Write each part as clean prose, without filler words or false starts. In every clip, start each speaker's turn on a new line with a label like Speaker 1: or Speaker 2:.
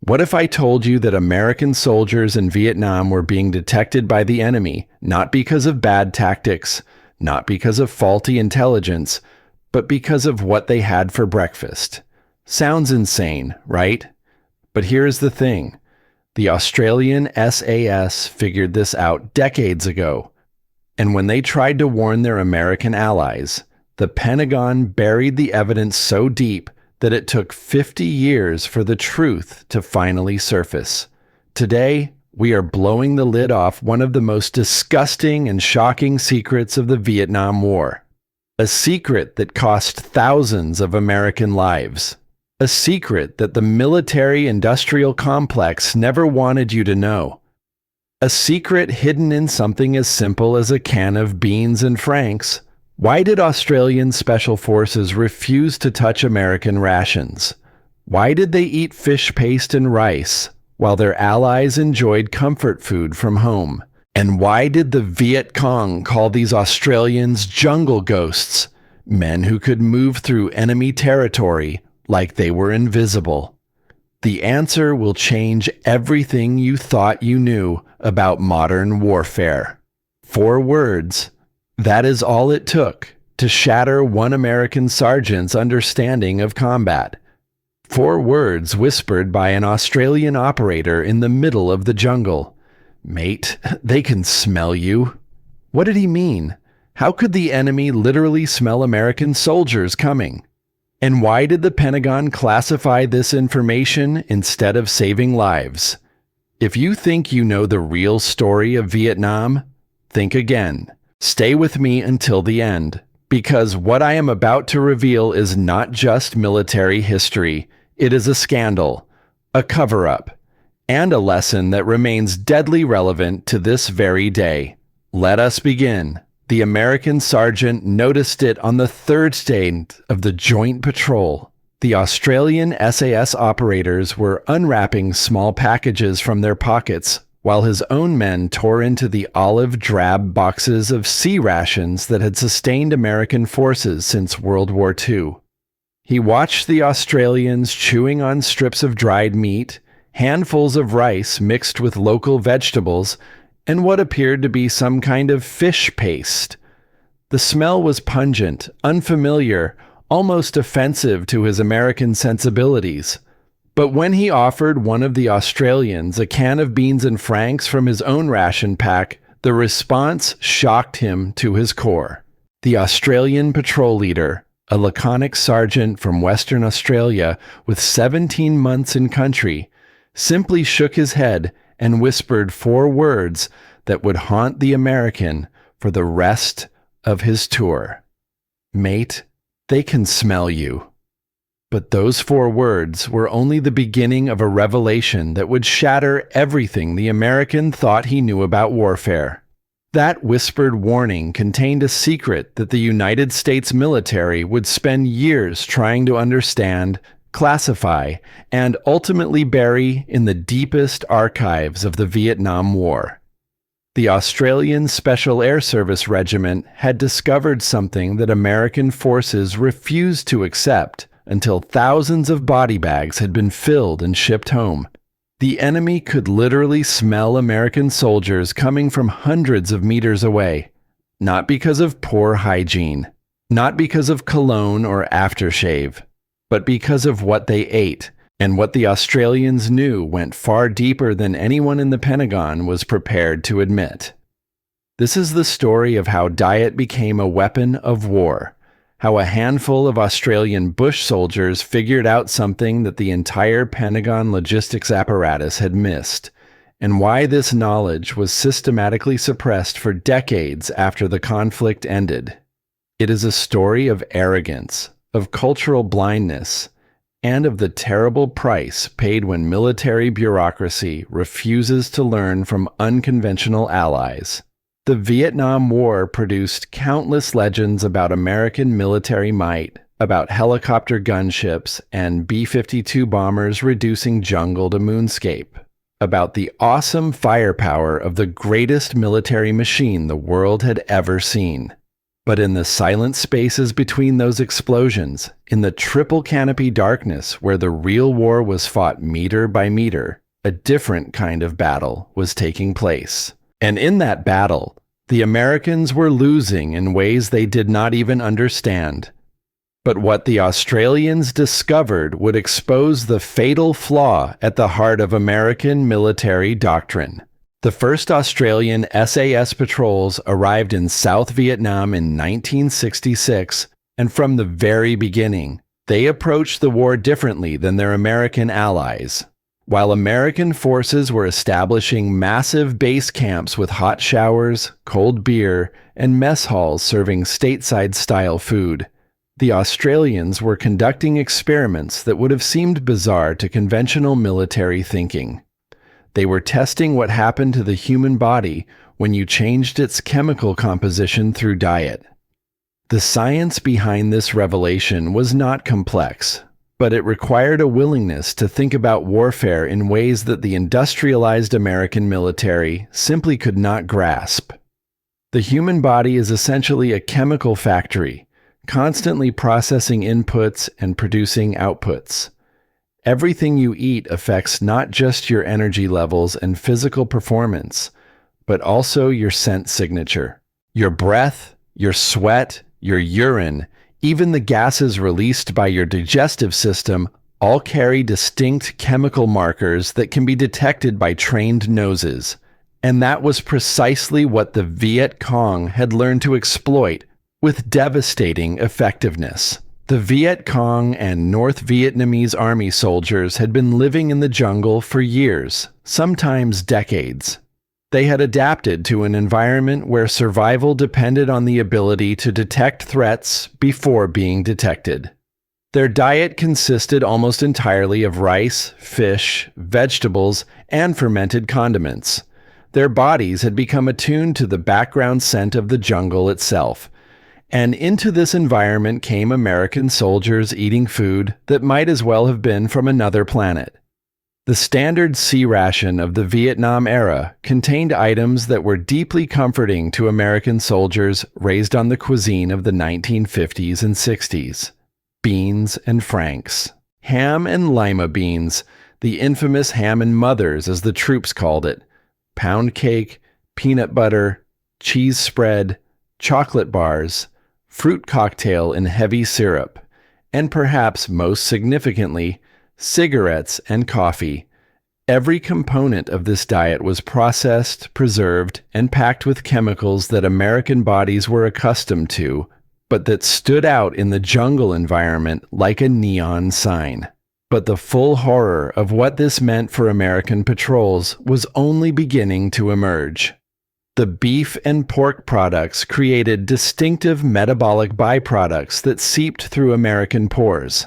Speaker 1: What if I told you that American soldiers in Vietnam were being detected by the enemy, not because of bad tactics, not because of faulty intelligence, but because of what they had for breakfast? Sounds insane, right? But here's the thing. The Australian SAS figured this out decades ago. And when they tried to warn their American allies, the Pentagon buried the evidence so deep that it took 50 years for the truth to finally surface. Today, we are blowing the lid off one of the most disgusting and shocking secrets of the Vietnam War. A secret that cost thousands of American lives. A secret that the military-industrial complex never wanted you to know. A secret hidden in something as simple as a can of beans and franks. Why did Australian Special Forces refuse to touch American rations? Why did they eat fish paste and rice, while their allies enjoyed comfort food from home? And why did the Viet Cong call these Australians jungle ghosts, men who could move through enemy territory like they were invisible? The answer will change everything you thought you knew about modern warfare. 4 words. That is all it took to shatter one American sergeant's understanding of combat. 4 words whispered by an Australian operator in the middle of the jungle. Mate, they can smell you. What did he mean? How could the enemy literally smell American soldiers coming? And why did the Pentagon classify this information instead of saving lives? If you think you know the real story of Vietnam, think again. Stay with me until the end, because what I am about to reveal is not just military history. It is a scandal, a cover-up, and a lesson that remains deadly relevant to this very day. Let us begin. The American sergeant noticed it on the 3rd day of the joint patrol. The Australian SAS operators were unwrapping small packages from their pockets, while his own men tore into the olive-drab boxes of C-rations that had sustained American forces since World War II. He watched the Australians chewing on strips of dried meat, handfuls of rice mixed with local vegetables, and what appeared to be some kind of fish paste. The smell was pungent, unfamiliar, almost offensive to his American sensibilities. But when he offered one of the Australians a can of beans and franks from his own ration pack, the response shocked him to his core. The Australian patrol leader, a laconic sergeant from Western Australia with 17 months in country, simply shook his head and whispered 4 words that would haunt the American for the rest of his tour. Mate, they can smell you. But those 4 words were only the beginning of a revelation that would shatter everything the American thought he knew about warfare. That whispered warning contained a secret that the United States military would spend years trying to understand, classify, and ultimately bury in the deepest archives of the Vietnam War. The Australian Special Air Service Regiment had discovered something that American forces refused to accept until thousands of body bags had been filled and shipped home. The enemy could literally smell American soldiers coming from hundreds of meters away, not because of poor hygiene, not because of cologne or aftershave, but because of what they ate, and what the Australians knew went far deeper than anyone in the Pentagon was prepared to admit. This is the story of how diet became a weapon of war, how a handful of Australian bush soldiers figured out something that the entire Pentagon logistics apparatus had missed, and why this knowledge was systematically suppressed for decades after the conflict ended. It is a story of arrogance, of cultural blindness, and of the terrible price paid when military bureaucracy refuses to learn from unconventional allies. The Vietnam War produced countless legends about American military might, about helicopter gunships and B-52 bombers reducing jungle to moonscape, about the awesome firepower of the greatest military machine the world had ever seen. But in the silent spaces between those explosions, in the triple canopy darkness where the real war was fought meter by meter, a different kind of battle was taking place. And in that battle, the Americans were losing in ways they did not even understand. But what the Australians discovered would expose the fatal flaw at the heart of American military doctrine. The first Australian SAS patrols arrived in South Vietnam in 1966, and from the very beginning, they approached the war differently than their American allies. While American forces were establishing massive base camps with hot showers, cold beer, and mess halls serving stateside-style food, the Australians were conducting experiments that would have seemed bizarre to conventional military thinking. They were testing what happened to the human body when you changed its chemical composition through diet. The science behind this revelation was not complex, but it required a willingness to think about warfare in ways that the industrialized American military simply could not grasp. The human body is essentially a chemical factory, constantly processing inputs and producing outputs. Everything you eat affects not just your energy levels and physical performance, but also your scent signature. Your breath, your sweat, your urine, even the gases released by your digestive system all carry distinct chemical markers that can be detected by trained noses. And that was precisely what the Viet Cong had learned to exploit with devastating effectiveness. The Viet Cong and North Vietnamese army soldiers had been living in the jungle for years, sometimes decades. They had adapted to an environment where survival depended on the ability to detect threats before being detected. Their diet consisted almost entirely of rice, fish, vegetables, and fermented condiments. Their bodies had become attuned to the background scent of the jungle itself. And into this environment came American soldiers eating food that might as well have been from another planet. The standard C-ration of the Vietnam era contained items that were deeply comforting to American soldiers raised on the cuisine of the 1950s and 60s. Beans and franks. Ham and lima beans, the infamous ham and mothers as the troops called it. Pound cake, peanut butter, cheese spread, chocolate bars, fruit cocktail in heavy syrup, and perhaps most significantly, cigarettes and coffee. Every component of this diet was processed, preserved, and packed with chemicals that American bodies were accustomed to, but that stood out in the jungle environment like a neon sign. But the full horror of what this meant for American patrols was only beginning to emerge. The beef and pork products created distinctive metabolic byproducts that seeped through American pores.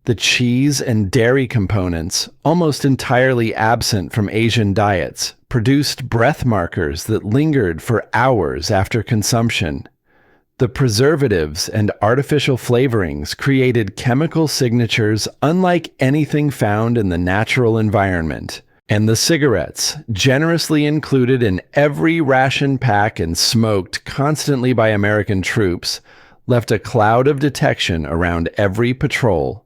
Speaker 1: The cheese and dairy components, almost entirely absent from Asian diets, produced breath markers that lingered for hours after consumption. The preservatives and artificial flavorings created chemical signatures unlike anything found in the natural environment. And the cigarettes, generously included in every ration pack and smoked constantly by American troops, left a cloud of detection around every patrol.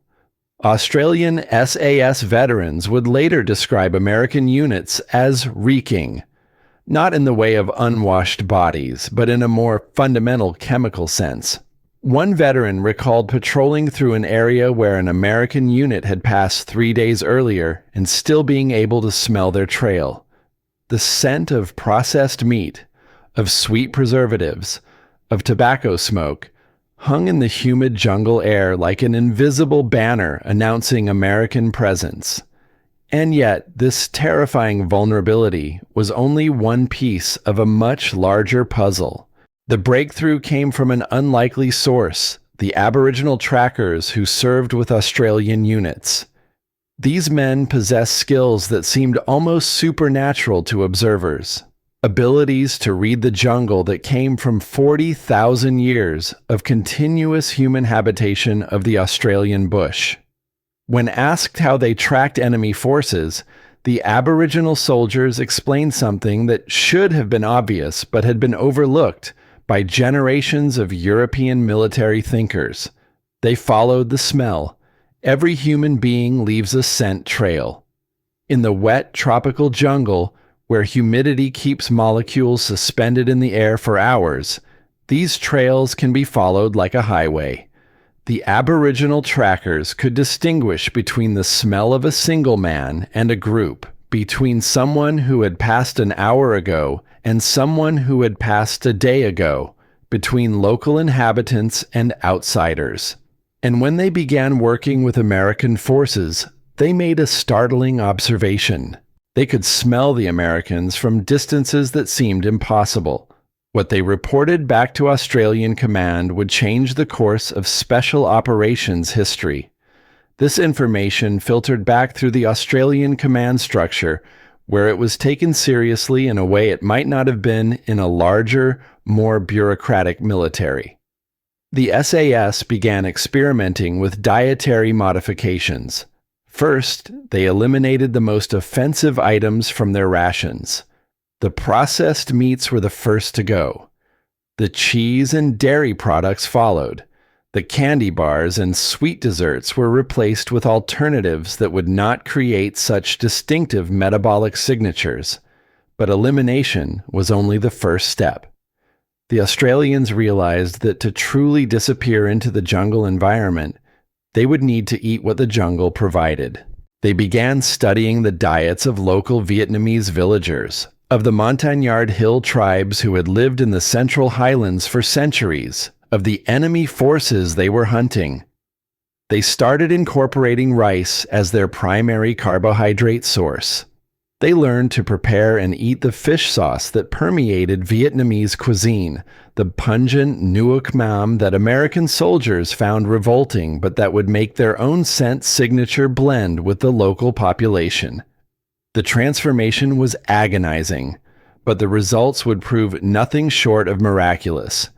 Speaker 1: Australian SAS veterans would later describe American units as reeking, not in the way of unwashed bodies, but in a more fundamental chemical sense. One veteran recalled patrolling through an area where an American unit had passed 3 days earlier and still being able to smell their trail. The scent of processed meat, of sweet preservatives, of tobacco smoke, hung in the humid jungle air like an invisible banner announcing American presence. And yet, this terrifying vulnerability was only one piece of a much larger puzzle. The breakthrough came from an unlikely source, the Aboriginal trackers who served with Australian units. These men possessed skills that seemed almost supernatural to observers, abilities to read the jungle that came from 40,000 years of continuous human habitation of the Australian bush. When asked how they tracked enemy forces, the Aboriginal soldiers explained something that should have been obvious but had been overlooked by generations of European military thinkers. They followed the smell. Every human being leaves a scent trail. In the wet tropical jungle, where humidity keeps molecules suspended in the air for hours, these trails can be followed like a highway. The Aboriginal trackers could distinguish between the smell of a single man and a group, between someone who had passed an hour ago and someone who had passed a day ago, between local inhabitants and outsiders. And when they began working with American forces, they made a startling observation. They could smell the Americans from distances that seemed impossible. What they reported back to Australian Command would change the course of Special Operations history. This information filtered back through the Australian Command structure, where it was taken seriously in a way it might not have been in a larger, more bureaucratic military. The SAS began experimenting with dietary modifications. First, they eliminated the most offensive items from their rations. The processed meats were the first to go. The cheese and dairy products followed. The candy bars and sweet desserts were replaced with alternatives that would not create such distinctive metabolic signatures. But elimination was only the first step. The Australians realized that to truly disappear into the jungle environment, they would need to eat what the jungle provided. They began studying the diets of local Vietnamese villagers, of the Montagnard Hill tribes who had lived in the Central Highlands for centuries, of the enemy forces they were hunting. They started incorporating rice as their primary carbohydrate source. They learned to prepare and eat the fish sauce that permeated Vietnamese cuisine, the pungent nuoc mam that American soldiers found revolting but that would make their own scent signature blend with the local population. The transformation was agonizing, but the results would prove nothing short of miraculous.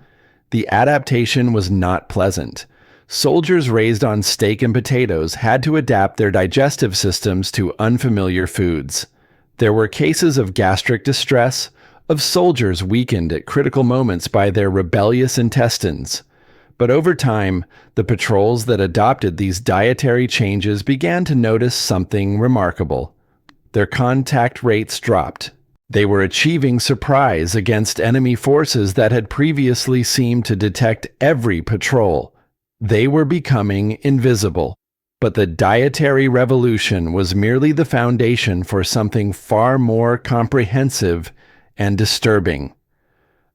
Speaker 1: The adaptation was not pleasant. Soldiers raised on steak and potatoes had to adapt their digestive systems to unfamiliar foods. There were cases of gastric distress, of soldiers weakened at critical moments by their rebellious intestines. But over time, the patrols that adopted these dietary changes began to notice something remarkable. Their contact rates dropped. They were achieving surprise against enemy forces that had previously seemed to detect every patrol. They were becoming invisible. But the dietary revolution was merely the foundation for something far more comprehensive and disturbing.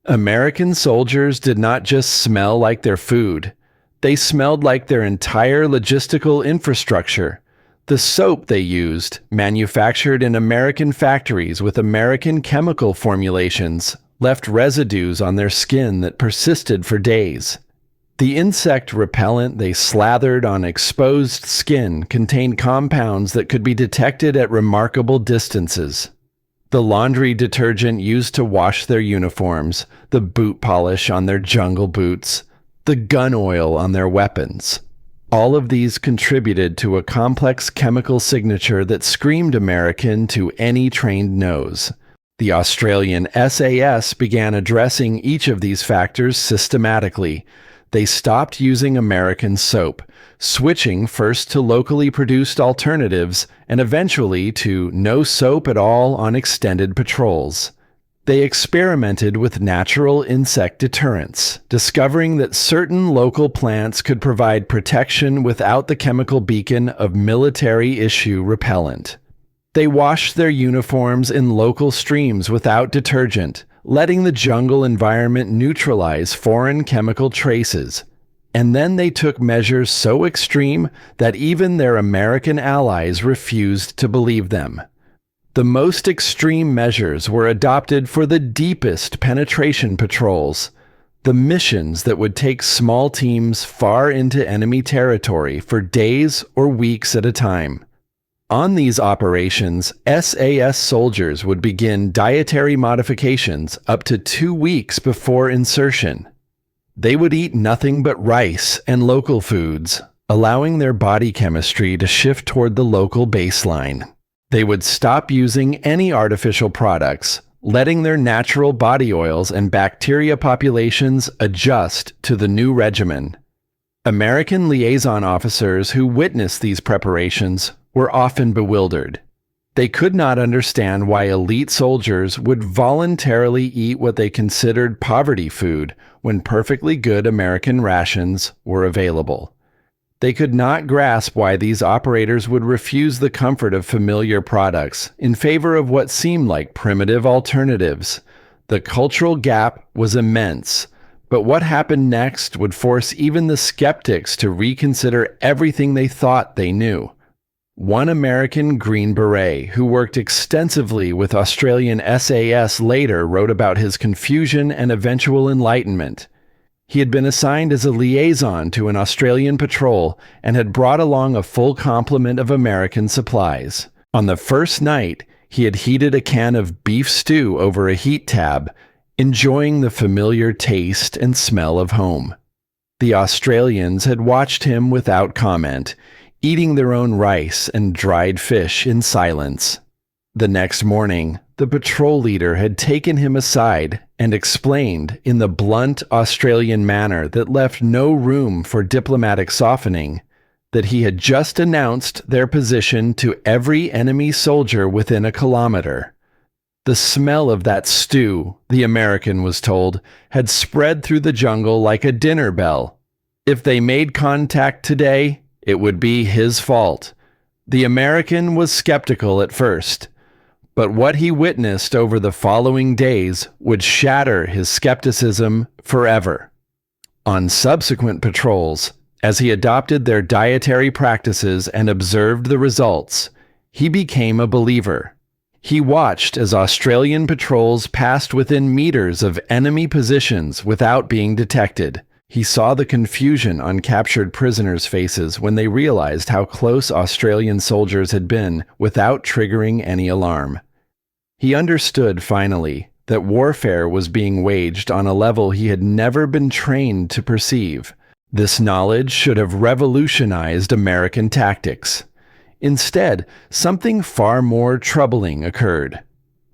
Speaker 1: American soldiers did not just smell like their food. They smelled like their entire logistical infrastructure. The soap they used, manufactured in American factories with American chemical formulations, left residues on their skin that persisted for days. The insect repellent they slathered on exposed skin contained compounds that could be detected at remarkable distances. The laundry detergent used to wash their uniforms, the boot polish on their jungle boots, the gun oil on their weapons. All of these contributed to a complex chemical signature that screamed American to any trained nose. The Australian SAS began addressing each of these factors systematically. They stopped using American soap, switching first to locally produced alternatives and eventually to no soap at all on extended patrols. They experimented with natural insect deterrents, discovering that certain local plants could provide protection without the chemical beacon of military-issue repellent. They washed their uniforms in local streams without detergent, letting the jungle environment neutralize foreign chemical traces. And then they took measures so extreme that even their American allies refused to believe them. The most extreme measures were adopted for the deepest penetration patrols, the missions that would take small teams far into enemy territory for days or weeks at a time. On these operations, SAS soldiers would begin dietary modifications up to 2 weeks before insertion. They would eat nothing but rice and local foods, allowing their body chemistry to shift toward the local baseline. They would stop using any artificial products, letting their natural body oils and bacteria populations adjust to the new regimen. American liaison officers who witnessed these preparations were often bewildered. They could not understand why elite soldiers would voluntarily eat what they considered poverty food when perfectly good American rations were available. They could not grasp why these operators would refuse the comfort of familiar products in favor of what seemed like primitive alternatives. The cultural gap was immense, but what happened next would force even the skeptics to reconsider everything they thought they knew. One American Green Beret who worked extensively with Australian SAS later wrote about his confusion and eventual enlightenment. He had been assigned as a liaison to an Australian patrol and had brought along a full complement of American supplies. On the first night, he had heated a can of beef stew over a heat tab, enjoying the familiar taste and smell of home. The Australians had watched him without comment, eating their own rice and dried fish in silence. The next morning, the patrol leader had taken him aside and explained in the blunt Australian manner that left no room for diplomatic softening that he had just announced their position to every enemy soldier within a kilometer. The smell of that stew, the American was told, had spread through the jungle like a dinner bell. If they made contact today, it would be his fault. The American was skeptical at first, but what he witnessed over the following days would shatter his skepticism forever. On subsequent patrols, as he adopted their dietary practices and observed the results, he became a believer. He watched as Australian patrols passed within meters of enemy positions without being detected. He saw the confusion on captured prisoners' faces when they realized how close Australian soldiers had been without triggering any alarm. He understood, finally, that warfare was being waged on a level he had never been trained to perceive. This knowledge should have revolutionized American tactics. Instead, something far more troubling occurred.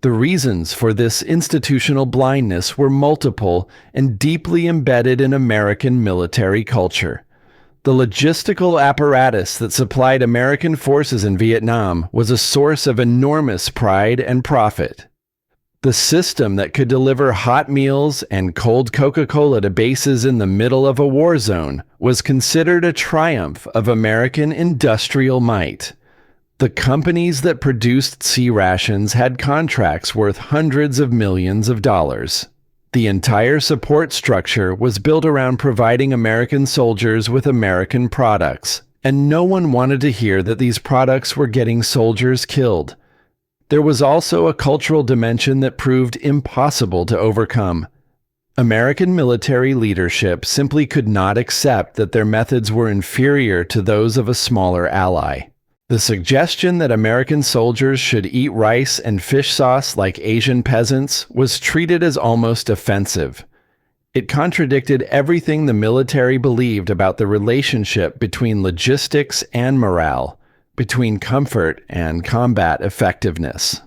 Speaker 1: The reasons for this institutional blindness were multiple and deeply embedded in American military culture. The logistical apparatus that supplied American forces in Vietnam was a source of enormous pride and profit. The system that could deliver hot meals and cold Coca-Cola to bases in the middle of a war zone was considered a triumph of American industrial might. The companies that produced C-rations had contracts worth hundreds of millions of dollars. The entire support structure was built around providing American soldiers with American products, and no one wanted to hear that these products were getting soldiers killed. There was also a cultural dimension that proved impossible to overcome. American military leadership simply could not accept that their methods were inferior to those of a smaller ally. The suggestion that American soldiers should eat rice and fish sauce like Asian peasants was treated as almost offensive. It contradicted everything the military believed about the relationship between logistics and morale, between comfort and combat effectiveness.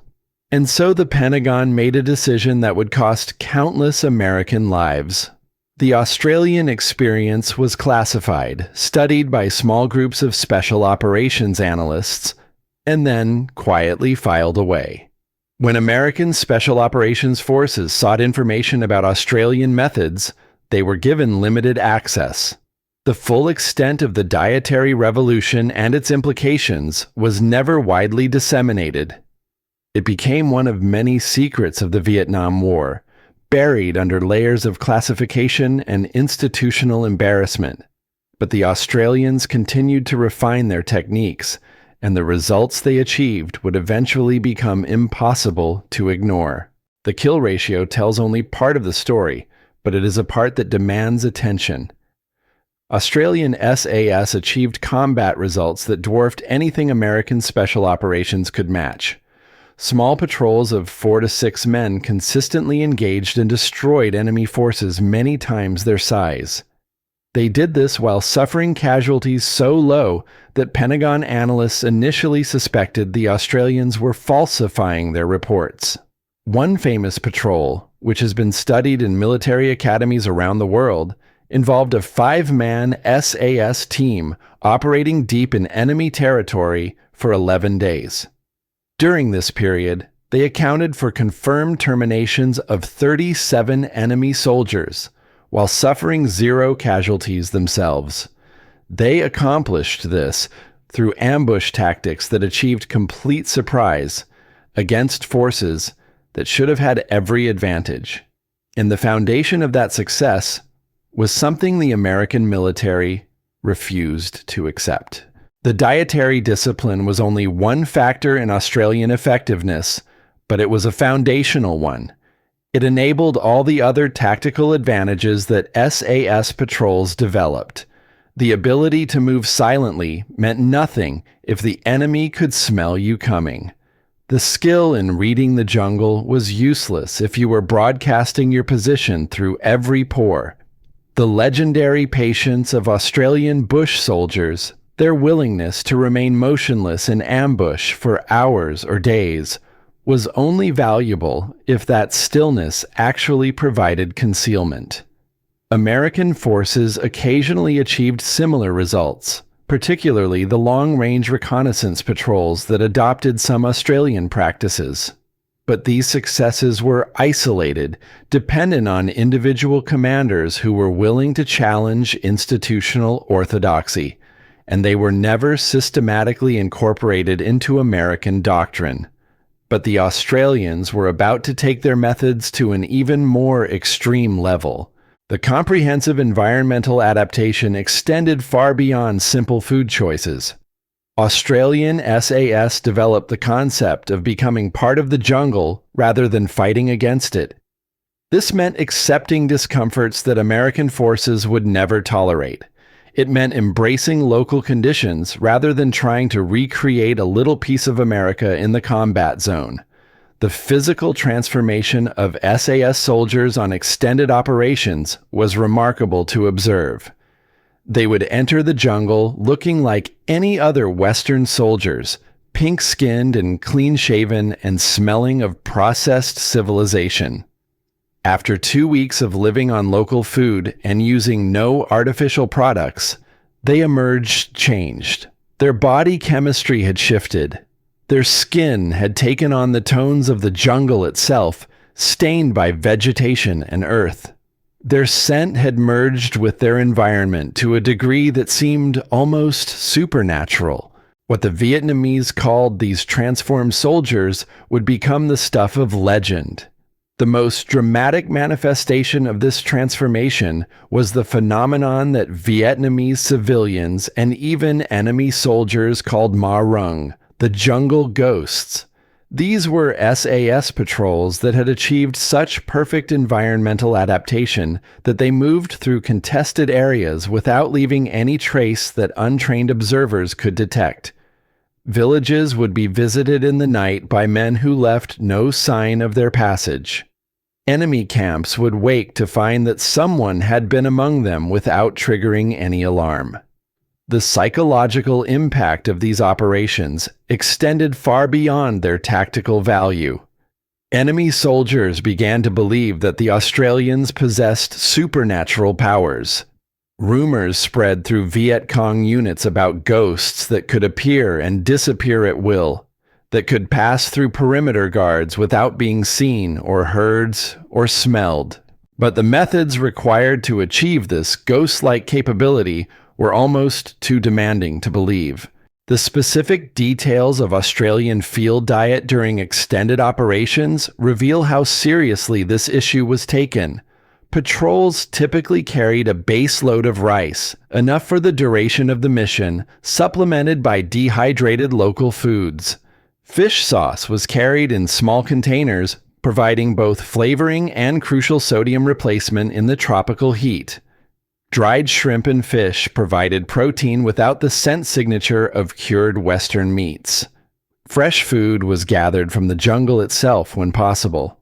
Speaker 1: And so the Pentagon made a decision that would cost countless American lives. The Australian experience was classified, studied by small groups of special operations analysts, and then quietly filed away. When American Special Operations Forces sought information about Australian methods, they were given limited access. The full extent of the dietary revolution and its implications was never widely disseminated. It became one of many secrets of the Vietnam War, buried under layers of classification and institutional embarrassment. But the Australians continued to refine their techniques, and the results they achieved would eventually become impossible to ignore. The kill ratio tells only part of the story, but it is a part that demands attention. Australian SAS achieved combat results that dwarfed anything American Special Operations could match. Small patrols of 4 to 6 men consistently engaged and destroyed enemy forces many times their size. They did this while suffering casualties so low that Pentagon analysts initially suspected the Australians were falsifying their reports. One famous patrol, which has been studied in military academies around the world, involved a 5-man SAS team operating deep in enemy territory for 11 days. During this period, they accounted for confirmed terminations of 37 enemy soldiers, while suffering 0 casualties themselves. They accomplished this through ambush tactics that achieved complete surprise against forces that should have had every advantage. And the foundation of that success was something the American military refused to accept. The dietary discipline was only one factor in Australian effectiveness, but it was a foundational one. It enabled all the other tactical advantages that SAS patrols developed. The ability to move silently meant nothing if the enemy could smell you coming. The skill in reading the jungle was useless if you were broadcasting your position through every pore. The legendary patience of Australian bush soldiers, their willingness to remain motionless in ambush for hours or days, was only valuable if that stillness actually provided concealment. American forces occasionally achieved similar results, particularly the long-range reconnaissance patrols that adopted some Australian practices. But these successes were isolated, dependent on individual commanders who were willing to challenge institutional orthodoxy, and they were never systematically incorporated into American doctrine. But the Australians were about to take their methods to an even more extreme level. The comprehensive environmental adaptation extended far beyond simple food choices. Australian SAS developed the concept of becoming part of the jungle rather than fighting against it. This meant accepting discomforts that American forces would never tolerate. It meant embracing local conditions rather than trying to recreate a little piece of America in the combat zone. The physical transformation of SAS soldiers on extended operations was remarkable to observe. They would enter the jungle looking like any other Western soldiers, pink-skinned and clean-shaven and smelling of processed civilization. After 2 weeks of living on local food and using no artificial products, they emerged changed. Their body chemistry had shifted. Their skin had taken on the tones of the jungle itself, stained by vegetation and earth. Their scent had merged with their environment to a degree that seemed almost supernatural. What the Vietnamese called these transformed soldiers would become the stuff of legend. The most dramatic manifestation of this transformation was the phenomenon that Vietnamese civilians and even enemy soldiers called Ma Rung, the jungle ghosts. These were SAS patrols that had achieved such perfect environmental adaptation that they moved through contested areas without leaving any trace that untrained observers could detect. Villages would be visited in the night by men who left no sign of their passage. Enemy camps would wake to find that someone had been among them without triggering any alarm. The psychological impact of these operations extended far beyond their tactical value. Enemy soldiers began to believe that the Australians possessed supernatural powers. Rumors spread through Viet Cong units about ghosts that could appear and disappear at will, that could pass through perimeter guards without being seen or heard or smelled. But the methods required to achieve this ghost-like capability were almost too demanding to believe. The specific details of Australian field diet during extended operations reveal how seriously this issue was taken. Patrols typically carried a base load of rice, enough for the duration of the mission, supplemented by dehydrated local foods. Fish sauce was carried in small containers, providing both flavoring and crucial sodium replacement in the tropical heat. Dried shrimp and fish provided protein without the scent signature of cured Western meats. Fresh food was gathered from the jungle itself when possible.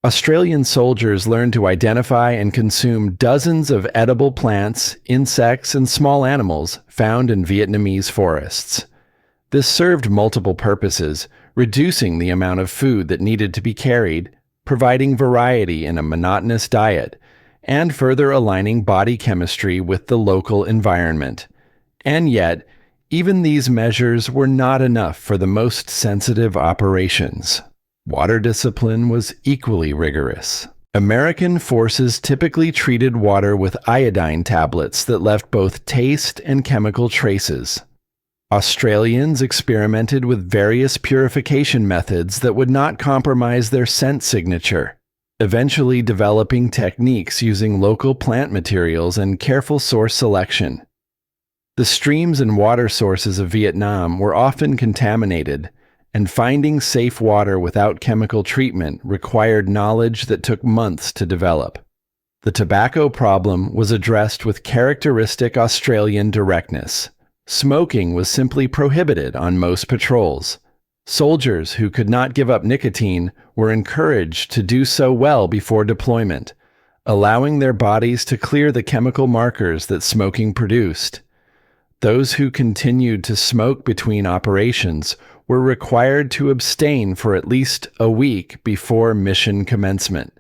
Speaker 1: Australian soldiers learned to identify and consume dozens of edible plants, insects, and small animals found in Vietnamese forests. This served multiple purposes, reducing the amount of food that needed to be carried, providing variety in a monotonous diet, and further aligning body chemistry with the local environment. And yet, even these measures were not enough for the most sensitive operations. Water discipline was equally rigorous. American forces typically treated water with iodine tablets that left both taste and chemical traces. Australians experimented with various purification methods that would not compromise their scent signature, eventually developing techniques using local plant materials and careful source selection. The streams and water sources of Vietnam were often contaminated, and finding safe water without chemical treatment required knowledge that took months to develop. The tobacco problem was addressed with characteristic Australian directness. Smoking was simply prohibited on most patrols. Soldiers who could not give up nicotine were encouraged to do so well before deployment, allowing their bodies to clear the chemical markers that smoking produced. Those who continued to smoke between operations were required to abstain for at least a week before mission commencement.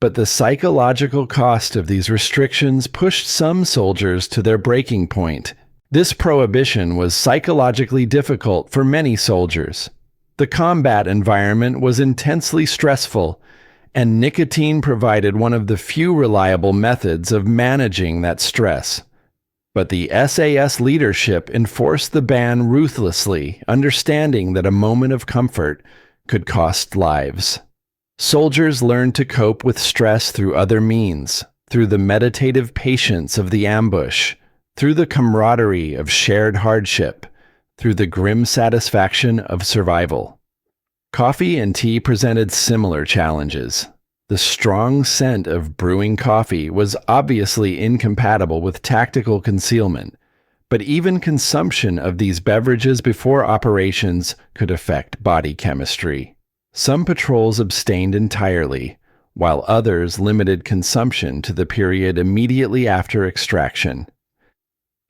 Speaker 1: But the psychological cost of these restrictions pushed some soldiers to their breaking point. This prohibition was psychologically difficult for many soldiers. The combat environment was intensely stressful, and nicotine provided one of the few reliable methods of managing that stress. But the SAS leadership enforced the ban ruthlessly, understanding that a moment of comfort could cost lives. Soldiers learned to cope with stress through other means, through the meditative patience of the ambush, through the camaraderie of shared hardship, through the grim satisfaction of survival. Coffee and tea presented similar challenges. The strong scent of brewing coffee was obviously incompatible with tactical concealment, but even consumption of these beverages before operations could affect body chemistry. Some patrols abstained entirely, while others limited consumption to the period immediately after extraction.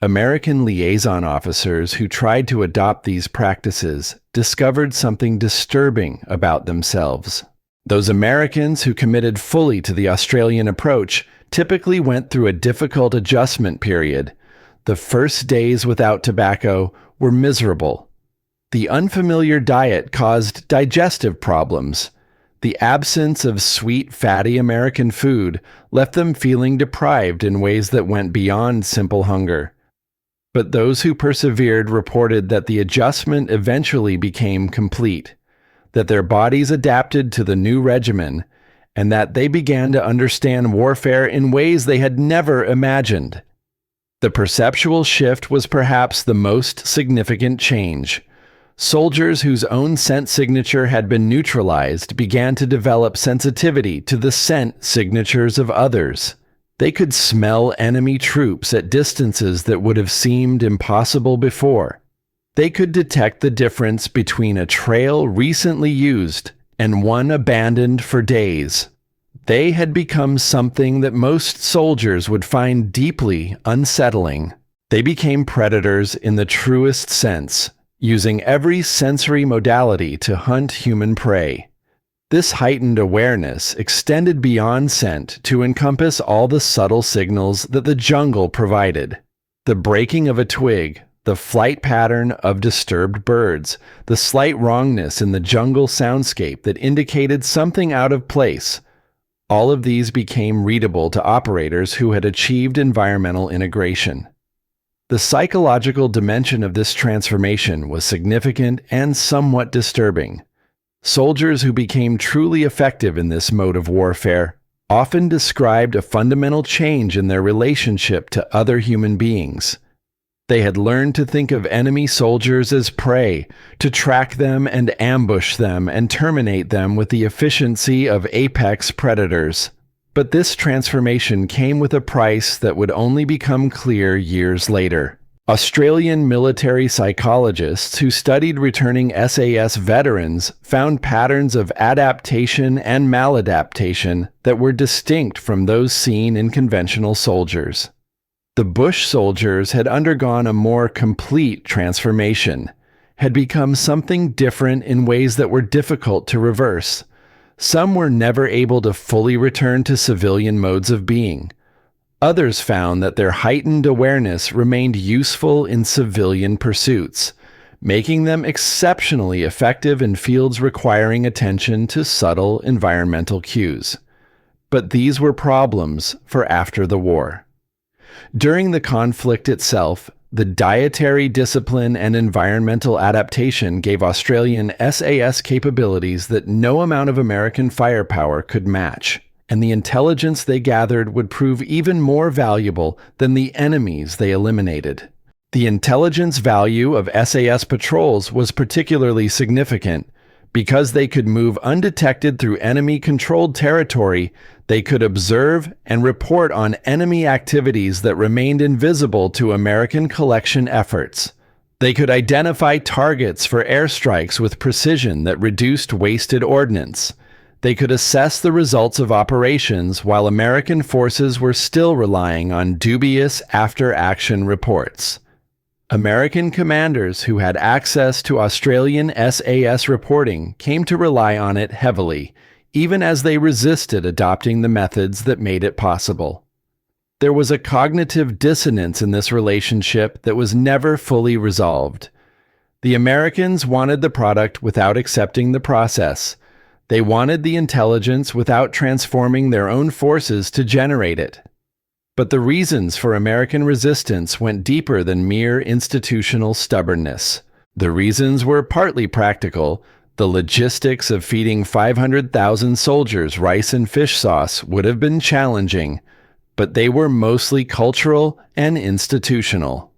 Speaker 1: American liaison officers who tried to adopt these practices discovered something disturbing about themselves. Those Americans who committed fully to the Australian approach typically went through a difficult adjustment period. The first days without tobacco were miserable. The unfamiliar diet caused digestive problems. The absence of sweet, fatty American food left them feeling deprived in ways that went beyond simple hunger. But those who persevered reported that the adjustment eventually became complete, that their bodies adapted to the new regimen, and that they began to understand warfare in ways they had never imagined. The perceptual shift was perhaps the most significant change. Soldiers whose own scent signature had been neutralized began to develop sensitivity to the scent signatures of others. They could smell enemy troops at distances that would have seemed impossible before. They could detect the difference between a trail recently used and one abandoned for days. They had become something that most soldiers would find deeply unsettling. They became predators in the truest sense, using every sensory modality to hunt human prey. This heightened awareness extended beyond scent to encompass all the subtle signals that the jungle provided. The breaking of a twig, the flight pattern of disturbed birds, the slight wrongness in the jungle soundscape that indicated something out of place. All of these became readable to operators who had achieved environmental integration. The psychological dimension of this transformation was significant and somewhat disturbing. Soldiers who became truly effective in this mode of warfare often described a fundamental change in their relationship to other human beings. They had learned to think of enemy soldiers as prey, to track them and ambush them and terminate them with the efficiency of apex predators. But this transformation came with a price that would only become clear years later. Australian military psychologists who studied returning SAS veterans found patterns of adaptation and maladaptation that were distinct from those seen in conventional soldiers. The bush soldiers had undergone a more complete transformation. had become something different in ways that were difficult to reverse. Some were never able to fully return to civilian modes of being. Others found that their heightened awareness remained useful in civilian pursuits, making them exceptionally effective in fields requiring attention to subtle environmental cues. But these were problems for after the war. During the conflict itself, the dietary discipline and environmental adaptation gave Australian SAS capabilities that no amount of American firepower could match, and the intelligence they gathered would prove even more valuable than the enemies they eliminated. The intelligence value of SAS patrols was particularly significant. Because they could move undetected through enemy-controlled territory, they could observe and report on enemy activities that remained invisible to American collection efforts. They could identify targets for airstrikes with precision that reduced wasted ordnance. They could assess the results of operations while American forces were still relying on dubious after-action reports. American commanders who had access to Australian SAS reporting came to rely on it heavily, even as they resisted adopting the methods that made it possible. There was a cognitive dissonance in this relationship that was never fully resolved. The Americans wanted the product without accepting the process. They wanted the intelligence without transforming their own forces to generate it. But the reasons for American resistance went deeper than mere institutional stubbornness. The reasons were partly practical. The logistics of feeding 500,000 soldiers rice and fish sauce would have been challenging, but they were mostly cultural and institutional.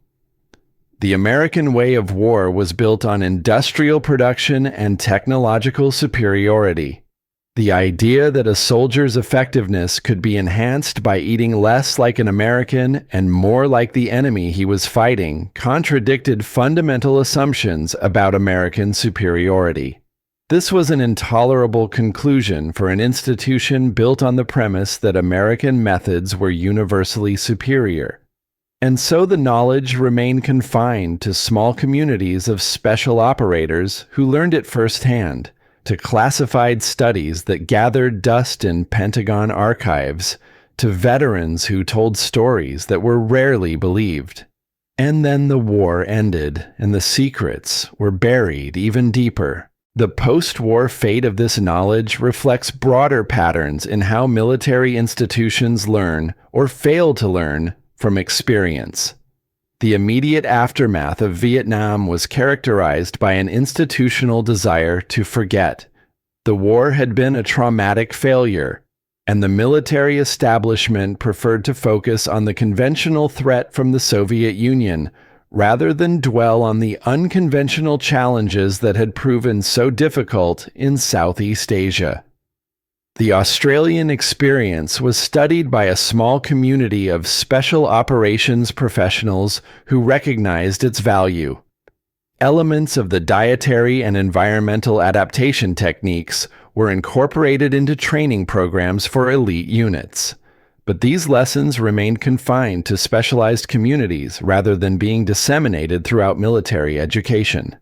Speaker 1: The American way of war was built on industrial production and technological superiority. The idea that a soldier's effectiveness could be enhanced by eating less like an American and more like the enemy he was fighting contradicted fundamental assumptions about American superiority. This was an intolerable conclusion for an institution built on the premise that American methods were universally superior. And so the knowledge remained confined to small communities of special operators who learned it firsthand, to classified studies that gathered dust in Pentagon archives, to veterans who told stories that were rarely believed. And then the war ended, and the secrets were buried even deeper. The post-war fate of this knowledge reflects broader patterns in how military institutions learn, or fail to learn, from experience. The immediate aftermath of Vietnam was characterized by an institutional desire to forget. The war had been a traumatic failure, and the military establishment preferred to focus on the conventional threat from the Soviet Union, rather than dwell on the unconventional challenges that had proven so difficult in Southeast Asia. The Australian experience was studied by a small community of special operations professionals who recognized its value. Elements of the dietary and environmental adaptation techniques were incorporated into training programs for elite units. But these lessons remained confined to specialized communities rather than being disseminated throughout military education.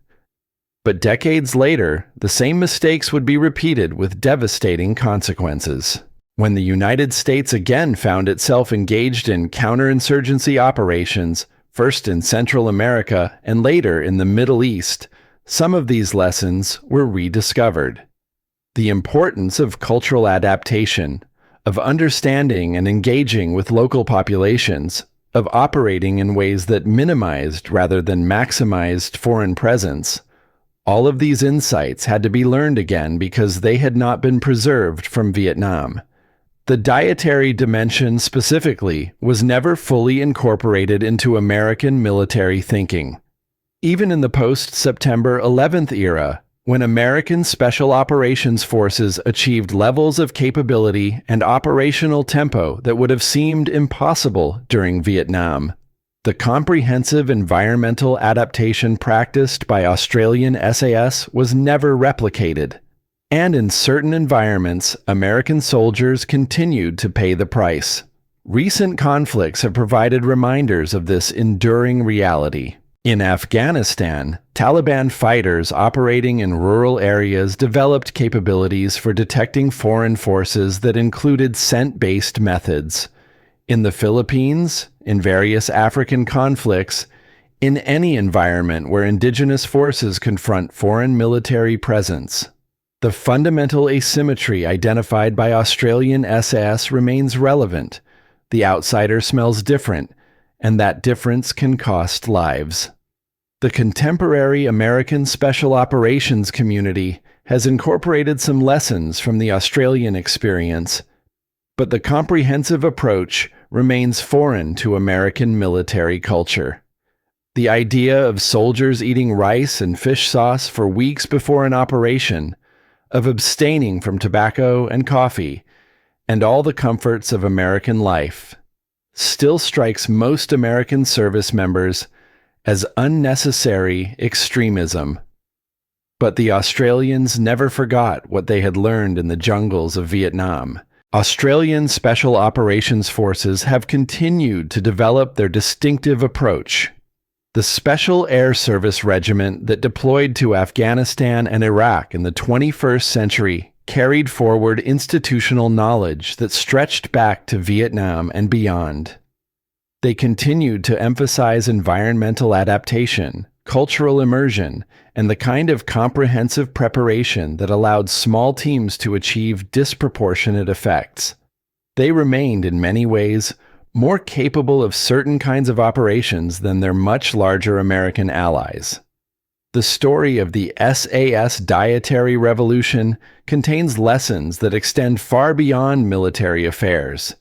Speaker 1: But decades later, the same mistakes would be repeated with devastating consequences. When the United States again found itself engaged in counterinsurgency operations, first in Central America and later in the Middle East, some of these lessons were rediscovered. The importance of cultural adaptation, of understanding and engaging with local populations, of operating in ways that minimized rather than maximized foreign presence. All of these insights had to be learned again because they had not been preserved from Vietnam. The dietary dimension specifically was never fully incorporated into American military thinking. Even in the post-September 11th era, when American Special Operations Forces achieved levels of capability and operational tempo that would have seemed impossible during Vietnam, the comprehensive environmental adaptation practiced by Australian SAS was never replicated. And in certain environments, American soldiers continued to pay the price. Recent conflicts have provided reminders of this enduring reality. In Afghanistan, Taliban fighters operating in rural areas developed capabilities for detecting foreign forces that included scent-based methods. In the Philippines, in various African conflicts, in any environment where indigenous forces confront foreign military presence. The fundamental asymmetry identified by Australian SAS remains relevant. The outsider smells different, and that difference can cost lives. The contemporary American Special Operations community has incorporated some lessons from the Australian experience, but the comprehensive approach remains foreign to American military culture. The idea of soldiers eating rice and fish sauce for weeks before an operation, of abstaining from tobacco and coffee, and all the comforts of American life, still strikes most American service members as unnecessary extremism. But the Australians never forgot what they had learned in the jungles of Vietnam. Australian Special Operations Forces have continued to develop their distinctive approach. The Special Air Service Regiment that deployed to Afghanistan and Iraq in the 21st century carried forward institutional knowledge that stretched back to Vietnam and beyond. They continued to emphasize environmental adaptation, cultural immersion, and the kind of comprehensive preparation that allowed small teams to achieve disproportionate effects. They remained, in many ways, more capable of certain kinds of operations than their much larger American allies. The story of the SAS Dietary Revolution contains lessons that extend far beyond military affairs.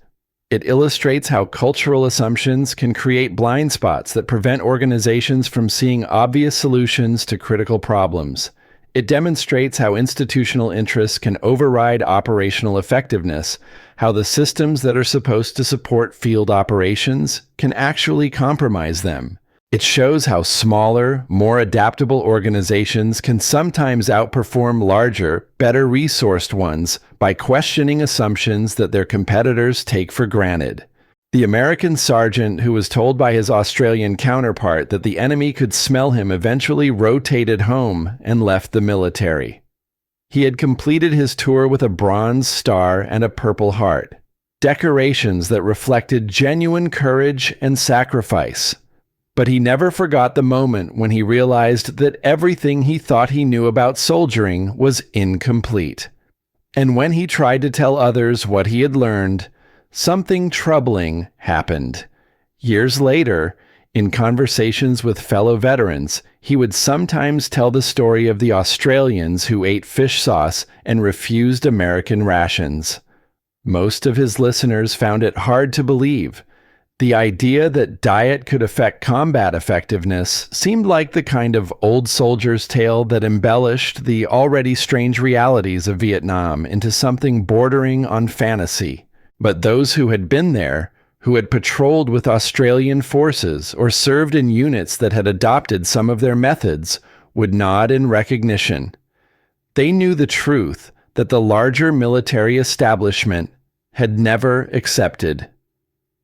Speaker 1: It illustrates how cultural assumptions can create blind spots that prevent organizations from seeing obvious solutions to critical problems. It demonstrates how institutional interests can override operational effectiveness, how the systems that are supposed to support field operations can actually compromise them. It shows how smaller, more adaptable organizations can sometimes outperform larger, better resourced ones by questioning assumptions that their competitors take for granted. The American sergeant who was told by his Australian counterpart that the enemy could smell him eventually rotated home and left the military. He had completed his tour with a bronze star and a Purple Heart, decorations that reflected genuine courage and sacrifice. But he never forgot the moment when he realized that everything he thought he knew about soldiering was incomplete. And when he tried to tell others what he had learned, something troubling happened. Years later, in conversations with fellow veterans, he would sometimes tell the story of the Australians who ate fish sauce and refused American rations. Most of his listeners found it hard to believe. The idea that diet could affect combat effectiveness seemed like the kind of old soldier's tale that embellished the already strange realities of Vietnam into something bordering on fantasy. But those who had been there, who had patrolled with Australian forces or served in units that had adopted some of their methods, would nod in recognition. They knew the truth that the larger military establishment had never accepted.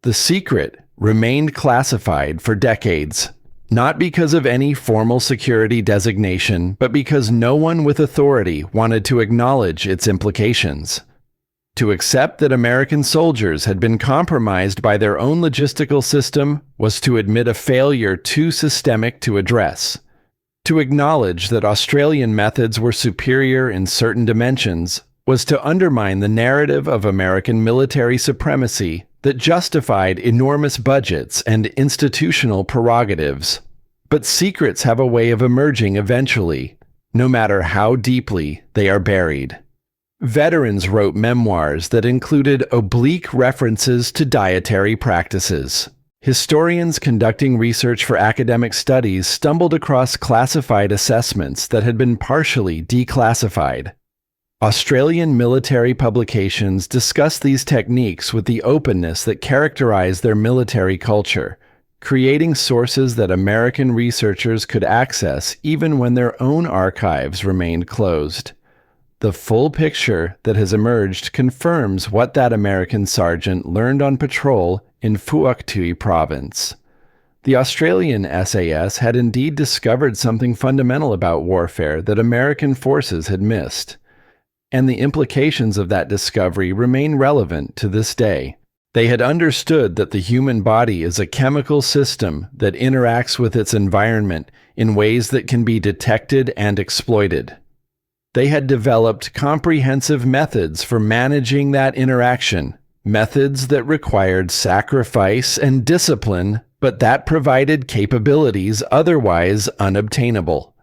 Speaker 1: The secret remained classified for decades, not because of any formal security designation, but because no one with authority wanted to acknowledge its implications. To accept that American soldiers had been compromised by their own logistical system was to admit a failure too systemic to address. To acknowledge that Australian methods were superior in certain dimensions was to undermine the narrative of American military supremacy that justified enormous budgets and institutional prerogatives. But secrets have a way of emerging eventually, no matter how deeply they are buried. Veterans wrote memoirs that included oblique references to dietary practices. Historians conducting research for academic studies stumbled across classified assessments that had been partially declassified. Australian military publications discuss these techniques with the openness that characterized their military culture, creating sources that American researchers could access even when their own archives remained closed. The full picture that has emerged confirms what that American sergeant learned on patrol in Phuoc Tuy Province. The Australian SAS had indeed discovered something fundamental about warfare that American forces had missed, and the implications of that discovery remain relevant to this day. They had understood that the human body is a chemical system that interacts with its environment in ways that can be detected and exploited. They had developed comprehensive methods for managing that interaction, methods that required sacrifice and discipline, but that provided capabilities otherwise unobtainable.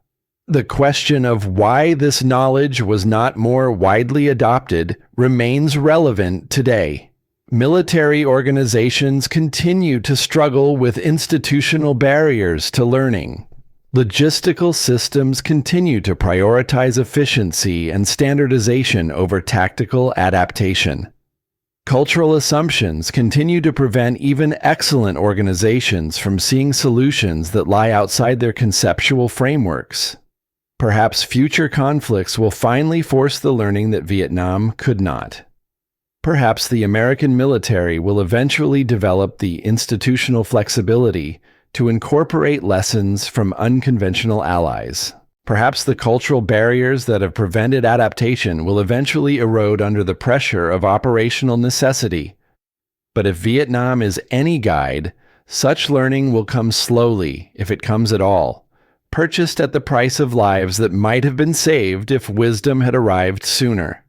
Speaker 1: The question of why this knowledge was not more widely adopted remains relevant today. Military organizations continue to struggle with institutional barriers to learning. Logistical systems continue to prioritize efficiency and standardization over tactical adaptation. Cultural assumptions continue to prevent even excellent organizations from seeing solutions that lie outside their conceptual frameworks. Perhaps future conflicts will finally force the learning that Vietnam could not. Perhaps the American military will eventually develop the institutional flexibility to incorporate lessons from unconventional allies. Perhaps the cultural barriers that have prevented adaptation will eventually erode under the pressure of operational necessity. But if Vietnam is any guide, such learning will come slowly, if it comes at all, purchased at the price of lives that might have been saved if wisdom had arrived sooner.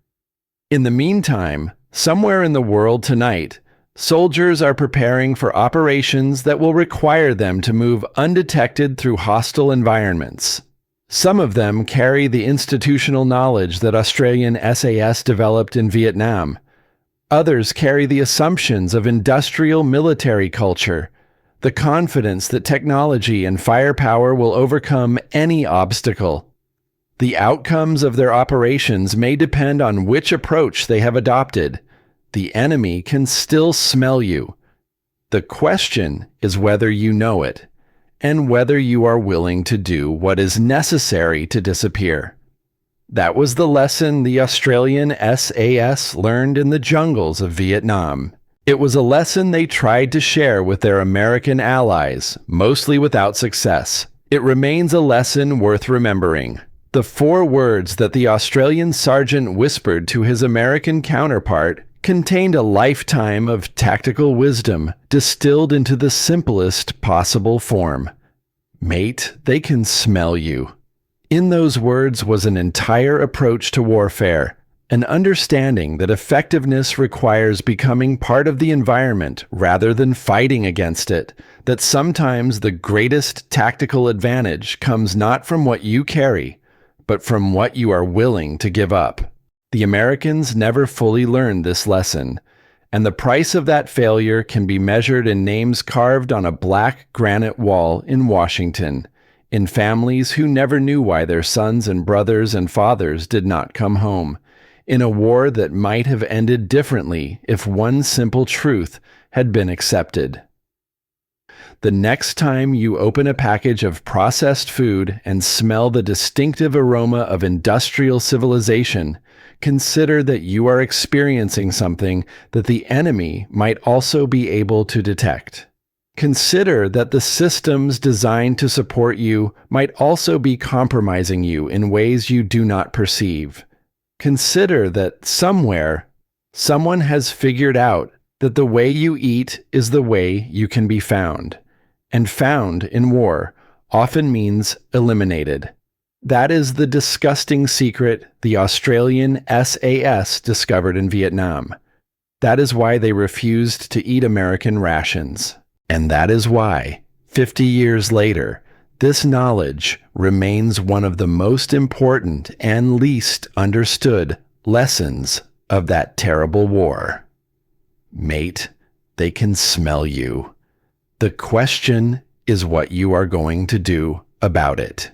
Speaker 1: In the meantime, somewhere in the world tonight, soldiers are preparing for operations that will require them to move undetected through hostile environments. Some of them carry the institutional knowledge that Australian SAS developed in Vietnam. Others carry the assumptions of industrial military culture, the confidence that technology and firepower will overcome any obstacle. The outcomes of their operations may depend on which approach they have adopted. The enemy can still smell you. The question is whether you know it, and whether you are willing to do what is necessary to disappear. That was the lesson the Australian SAS learned in the jungles of Vietnam. It was a lesson they tried to share with their American allies, mostly without success. It remains a lesson worth remembering. The 4 words that the Australian sergeant whispered to his American counterpart contained a lifetime of tactical wisdom distilled into the simplest possible form. Mate, they can smell you. In those words was an entire approach to warfare, an understanding that effectiveness requires becoming part of the environment rather than fighting against it, that sometimes the greatest tactical advantage comes not from what you carry, but from what you are willing to give up. The Americans never fully learned this lesson, and the price of that failure can be measured in names carved on a black granite wall in Washington, in families who never knew why their sons and brothers and fathers did not come home, in a war that might have ended differently if one simple truth had been accepted. The next time you open a package of processed food and smell the distinctive aroma of industrial civilization, consider that you are experiencing something that the enemy might also be able to detect. Consider that the systems designed to support you might also be compromising you in ways you do not perceive. Consider that somewhere, someone has figured out that the way you eat is the way you can be found. And found in war often means eliminated. That is the disgusting secret the Australian SAS discovered in Vietnam. That is why they refused to eat American rations. And that is why, 50 years later, this knowledge remains one of the most important and least understood lessons of that terrible war. Mate, they can smell you. The question is what you are going to do about it.